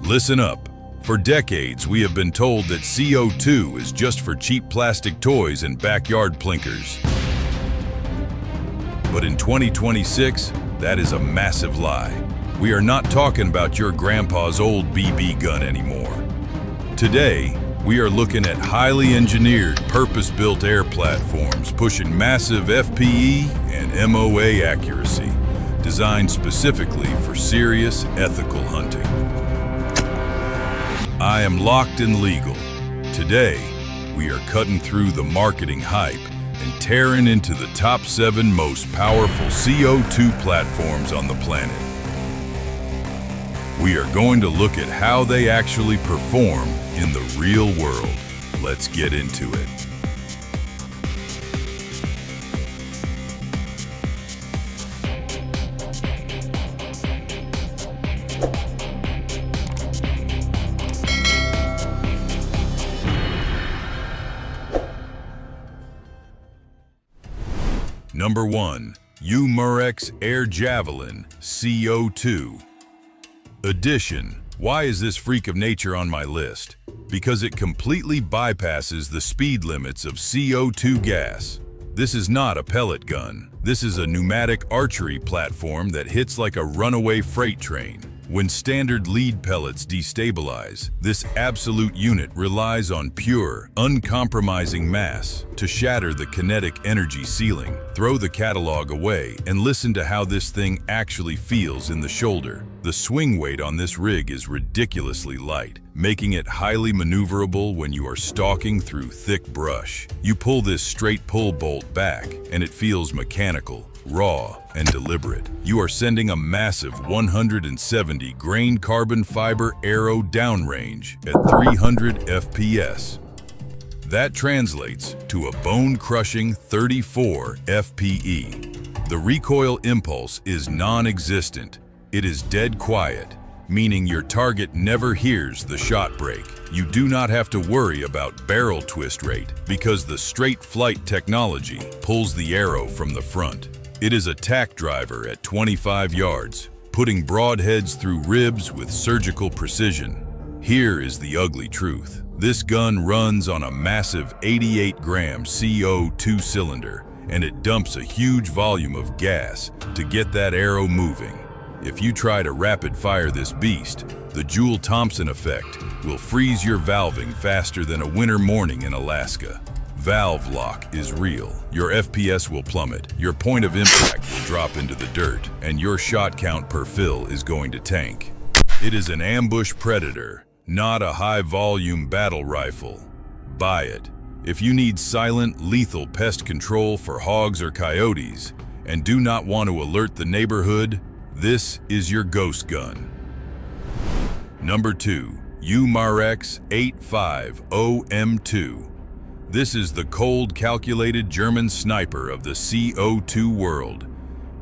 Listen up. For decades, we have been told that CO2 is just for cheap plastic toys and backyard plinkers. But in 2026, that is a massive lie. We are not talking about your grandpa's old BB gun anymore. Today, we are looking at highly engineered, purpose-built air platforms pushing massive FPE and MOA accuracy, designed specifically for serious, ethical hunting. I am locked and legal. Today, we are cutting through the marketing hype and tearing into the top 7 most powerful CO2 platforms on the planet. We are going to look at how they actually perform in the real world. Let's get into it. Number 1. Umarex AirJavelin CO2 Edition. Why is this freak of nature on my list? Because it completely bypasses the speed limits of CO2 gas. This is not a pellet gun. This is a pneumatic archery platform that hits like a runaway freight train. When standard lead pellets destabilize, this absolute unit relies on pure, uncompromising mass to shatter the kinetic energy ceiling. Throw the catalog away and listen to how this thing actually feels in the shoulder. The swing weight on this rig is ridiculously light, making it highly maneuverable when you are stalking through thick brush. You pull this straight pull bolt back, and it feels mechanical, raw, and deliberate. You are sending a massive 170 grain carbon fiber arrow downrange at 300 FPS. That translates to a bone-crushing 34 FPE. The recoil impulse is non-existent. It is dead quiet, meaning your target never hears the shot break. You do not have to worry about barrel twist rate because the straight flight technology pulls the arrow from the front. It is a tack driver at 25 yards, putting broadheads through ribs with surgical precision. Here is the ugly truth. This gun runs on a massive 88-gram CO2 cylinder, and it dumps a huge volume of gas to get that arrow moving. If you try to rapid fire this beast, the Joule Thompson effect will freeze your valving faster than a winter morning in Alaska. Valve lock is real. Your FPS will plummet, your point of impact will drop into the dirt, and your shot count per fill is going to tank. It is an ambush predator, not a high-volume battle rifle. Buy it. If you need silent, lethal pest control for hogs or coyotes, and do not want to alert the neighborhood, this is your ghost gun. Number 2. Umarex 850M2. This is the cold, calculated German sniper of the CO2 world.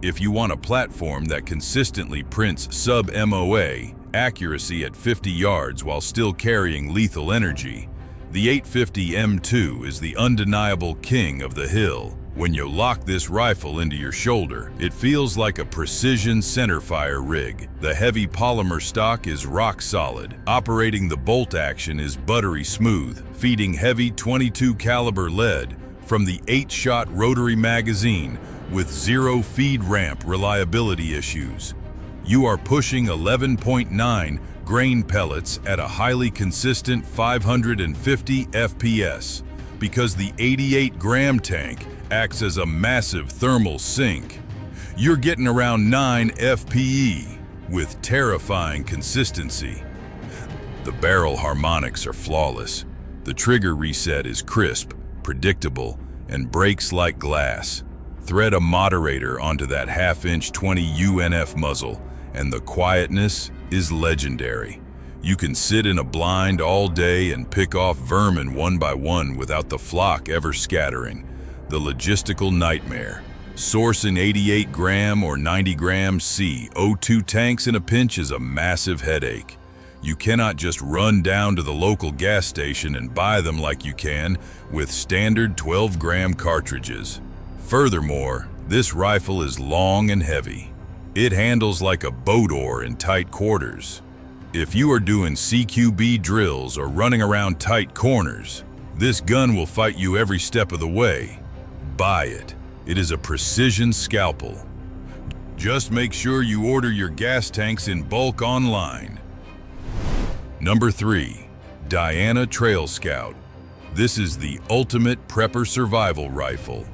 If you want a platform that consistently prints sub-MOA accuracy at 50 yards while still carrying lethal energy, the 850M2 is the undeniable king of the hill. When you lock this rifle into your shoulder, it feels like a precision centerfire rig. The heavy polymer stock is rock solid. Operating the bolt action is buttery smooth, feeding heavy .22 caliber lead from the 8-shot rotary magazine with zero feed ramp reliability issues. You are pushing 11.9 grain pellets at a highly consistent 550 FPS because the 88-gram tank acts as a massive thermal sink. You're getting around 9 FPE with terrifying consistency. The barrel harmonics are flawless. The trigger reset is crisp, predictable, and breaks like glass. Thread a moderator onto that half-inch 20 UNF muzzle, and the quietness is legendary. You can sit in a blind all day and pick off vermin one by one without the flock ever scattering. The logistical nightmare. Sourcing 88-gram or 90-gram CO2 tanks in a pinch is a massive headache. You cannot just run down to the local gas station and buy them like you can with standard 12-gram cartridges. Furthermore, this rifle is long and heavy. It handles like a boat oar in tight quarters. If you are doing CQB drills or running around tight corners, this gun will fight you every step of the way. Buy it. It is a precision scalpel. Just make sure you order your gas tanks in bulk online. Number 3. Diana Trailscout. This is the ultimate prepper survival rifle.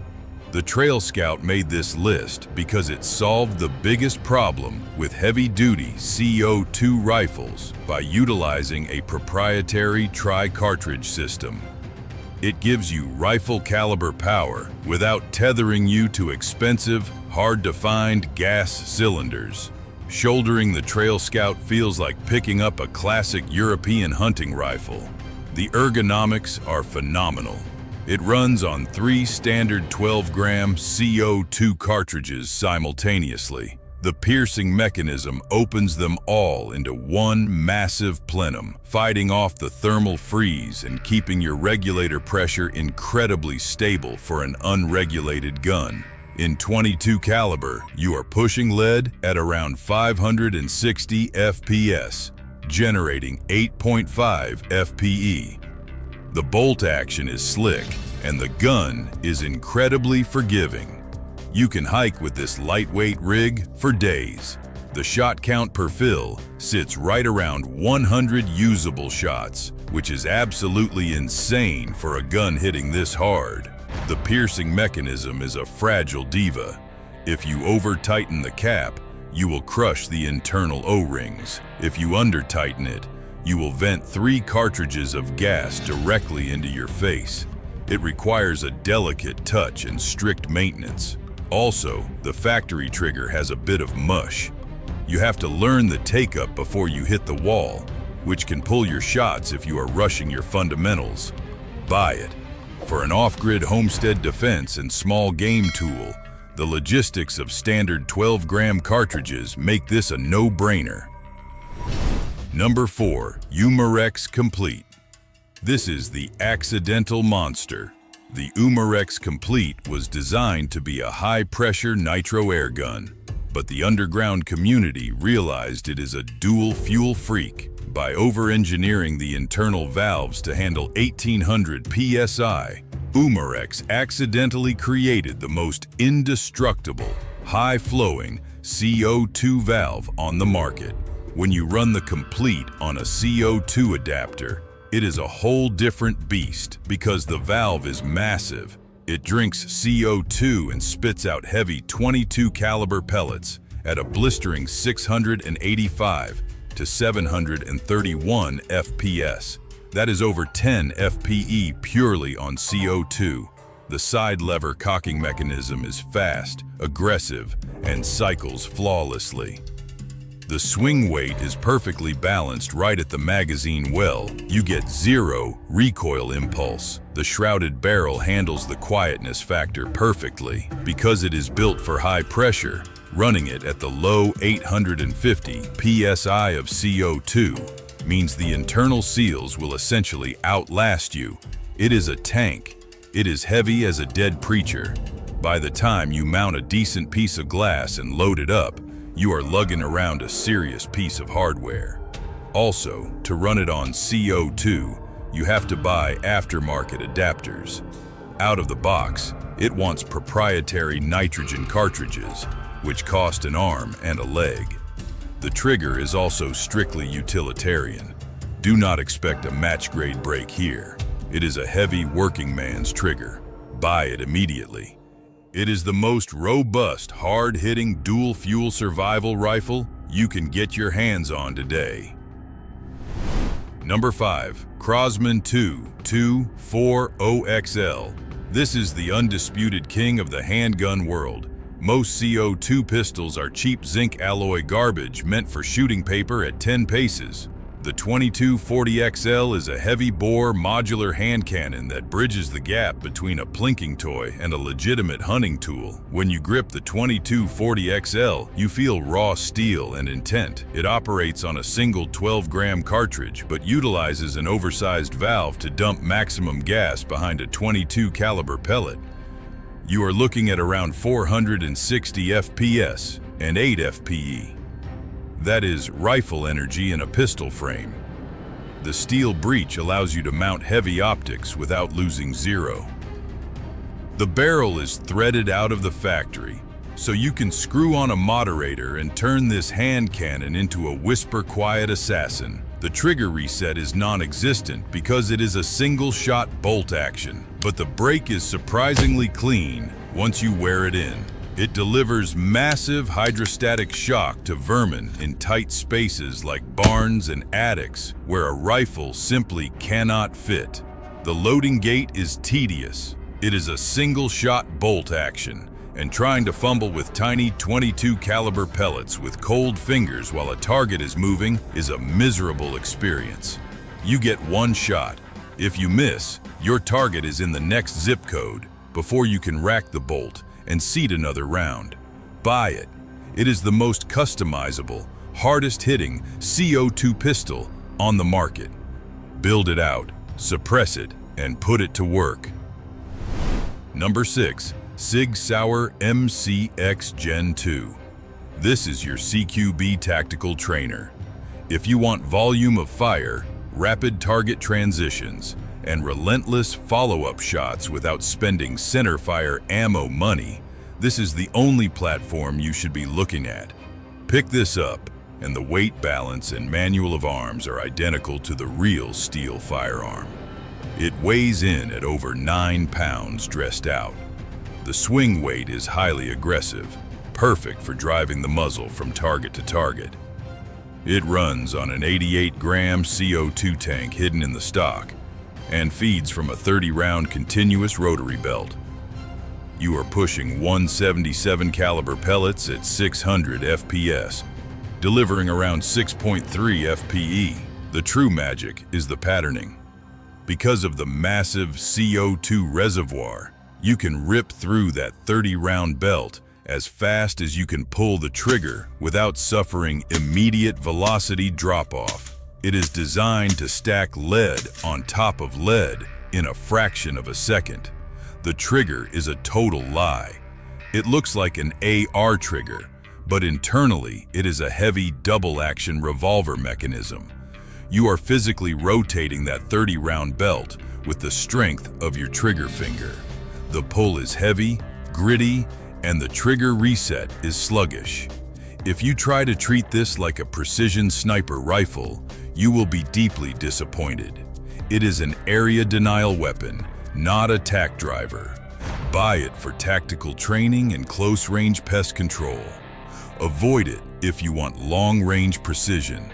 The Trailscout made this list because it solved the biggest problem with heavy-duty CO2 rifles by utilizing a proprietary Tri-Cartridge system. It gives you rifle caliber power without tethering you to expensive, hard-to-find gas cylinders. Shouldering the Trailscout feels like picking up a classic European hunting rifle. The ergonomics are phenomenal. It runs on 3 standard 12-gram CO2 cartridges simultaneously. The piercing mechanism opens them all into one massive plenum, fighting off the thermal freeze and keeping your regulator pressure incredibly stable for an unregulated gun. In .22 caliber, you are pushing lead at around 560 FPS, generating 8.5 FPE. The bolt action is slick, and the gun is incredibly forgiving. You can hike with this lightweight rig for days. The shot count per fill sits right around 100 usable shots, which is absolutely insane for a gun hitting this hard. The piercing mechanism is a fragile diva. If you over-tighten the cap, you will crush the internal O-rings. If you under-tighten it, you will vent 3 cartridges of gas directly into your face. It requires a delicate touch and strict maintenance. Also, the factory trigger has a bit of mush. You have to learn the take-up before you hit the wall, which can pull your shots if you are rushing your fundamentals. Buy it. For an off-grid homestead defense and small game tool, the logistics of standard 12-gram cartridges make this a no-brainer. Number 4. Umarex Komplete. This is the accidental monster. The Umarex Komplete was designed to be a high-pressure nitro air gun, but the underground community realized it is a dual-fuel freak. By over-engineering the internal valves to handle 1800 psi, Umarex accidentally created the most indestructible, high-flowing CO2 valve on the market. When you run the Komplete on a CO2 adapter, it is a whole different beast because the valve is massive. It drinks CO2 and spits out heavy .22 caliber pellets at a blistering 685 to 731 FPS. That is over 10 FPE purely on CO2. The side lever cocking mechanism is fast, aggressive, and cycles flawlessly. The swing weight is perfectly balanced right at the magazine well. You get 0 recoil impulse. The shrouded barrel handles the quietness factor perfectly. Because it is built for high pressure, running it at the low 850 psi of CO2 means the internal seals will essentially outlast you. It is a tank. It is heavy as a dead preacher. By the time you mount a decent piece of glass and load it up, you are lugging around a serious piece of hardware. Also, to run it on CO2, you have to buy aftermarket adapters. Out of the box, it wants proprietary nitrogen cartridges, which cost an arm and a leg. The trigger is also strictly utilitarian. Do not expect a match-grade break here. It is a heavy working man's trigger. Buy it immediately. It is the most robust, hard-hitting dual-fuel survival rifle you can get your hands on today. Number 5. Crosman 224OXL. This is the undisputed king of the handgun world. Most CO2 pistols are cheap zinc alloy garbage meant for shooting paper at 10 paces. The 2240XL is a heavy-bore modular hand cannon that bridges the gap between a plinking toy and a legitimate hunting tool. When you grip the 2240XL, you feel raw steel and intent. It operates on a single 12-gram cartridge, but utilizes an oversized valve to dump maximum gas behind a .22 caliber pellet. You are looking at around 460 FPS and 8 FPE. That is rifle energy in a pistol frame. The steel breech allows you to mount heavy optics without losing zero. The barrel is threaded out of the factory, so you can screw on a moderator and turn this hand cannon into a whisper-quiet assassin. The trigger reset is non-existent because it is a single-shot bolt action, but the break is surprisingly clean once you wear it in. It delivers massive hydrostatic shock to vermin in tight spaces like barns and attics where a rifle simply cannot fit. The loading gate is tedious. It is a single-shot bolt action, and trying to fumble with tiny .22 caliber pellets with cold fingers while a target is moving is a miserable experience. You get one shot. If you miss, your target is in the next zip code before you can rack the bolt and seat another round. Buy it. It is the most customizable, hardest-hitting CO2 pistol on the market. Build it out, suppress it, and put it to work. Number 6. SIG SAUER MCX Gen 2. This is your CQB tactical trainer. If you want volume of fire, rapid target transitions, and relentless follow-up shots without spending Centerfire ammo money, this is the only platform you should be looking at. Pick this up, and the weight balance and manual of arms are identical to the real steel firearm. It weighs in at over 9 pounds dressed out. The swing weight is highly aggressive, perfect for driving the muzzle from target to target. It runs on an 88-gram CO2 tank hidden in the stock and feeds from a 30-round continuous rotary belt. You are pushing 177 caliber pellets at 600 FPS, delivering around 6.3 FPE. The true magic is the patterning. Because of the massive CO2 reservoir, you can rip through that 30-round belt as fast as you can pull the trigger without suffering immediate velocity drop-off. It is designed to stack lead on top of lead in a fraction of a second. The trigger is a total lie. It looks like an AR trigger, but internally it is a heavy double-action revolver mechanism. You are physically rotating that 30-round belt with the strength of your trigger finger. The pull is heavy, gritty, and the trigger reset is sluggish. If you try to treat this like a precision sniper rifle, you will be deeply disappointed. It is an area denial weapon, not a tack driver. Buy it for tactical training and close-range pest control. Avoid it if you want long-range precision.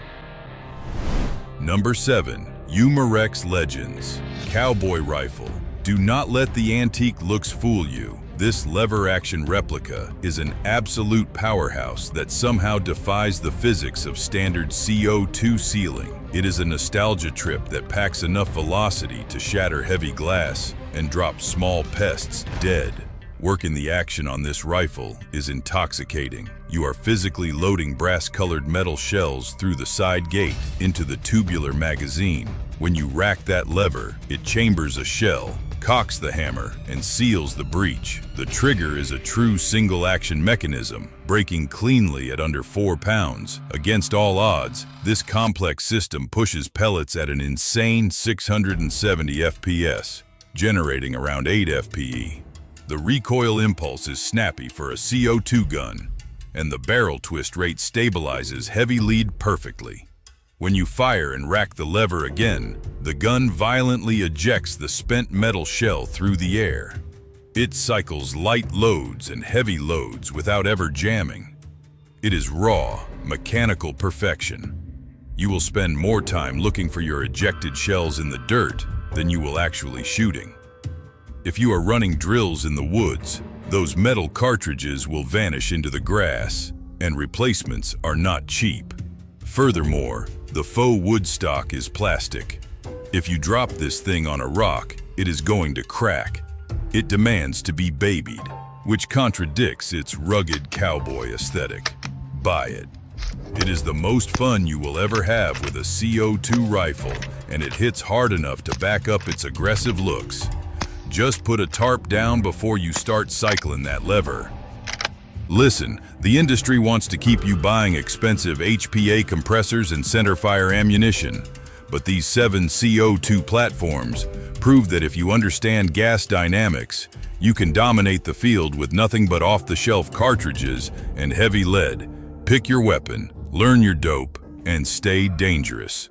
Number 7. Umarex Legends Cowboy Rifle. Do not let the antique looks fool you. This lever-action replica is an absolute powerhouse that somehow defies the physics of standard CO2 sealing. It is a nostalgia trip that packs enough velocity to shatter heavy glass and drop small pests dead. Work in the action on this rifle is intoxicating. You are physically loading brass-colored metal shells through the side gate into the tubular magazine. When you rack that lever, it chambers a shell, cocks the hammer, and seals the breech. The trigger is a true single-action mechanism, breaking cleanly at under 4 pounds. Against all odds, this complex system pushes pellets at an insane 670 FPS, generating around 8 FPE. The recoil impulse is snappy for a CO2 gun, and the barrel twist rate stabilizes heavy lead perfectly. When you fire and rack the lever again, the gun violently ejects the spent metal shell through the air. It cycles light loads and heavy loads without ever jamming. It is raw, mechanical perfection. You will spend more time looking for your ejected shells in the dirt than you will actually shooting. If you are running drills in the woods, those metal cartridges will vanish into the grass, and replacements are not cheap. Furthermore, the faux wood stock is plastic. If you drop this thing on a rock, it is going to crack. It demands to be babied, which contradicts its rugged cowboy aesthetic. Buy it. It is the most fun you will ever have with a CO2 rifle, and it hits hard enough to back up its aggressive looks. Just put a tarp down before you start cycling that lever. Listen, the industry wants to keep you buying expensive HPA compressors and Centerfire ammunition, but these 7 CO2 platforms prove that if you understand gas dynamics, you can dominate the field with nothing but off-the-shelf cartridges and heavy lead. Pick your weapon, learn your dope, and stay dangerous.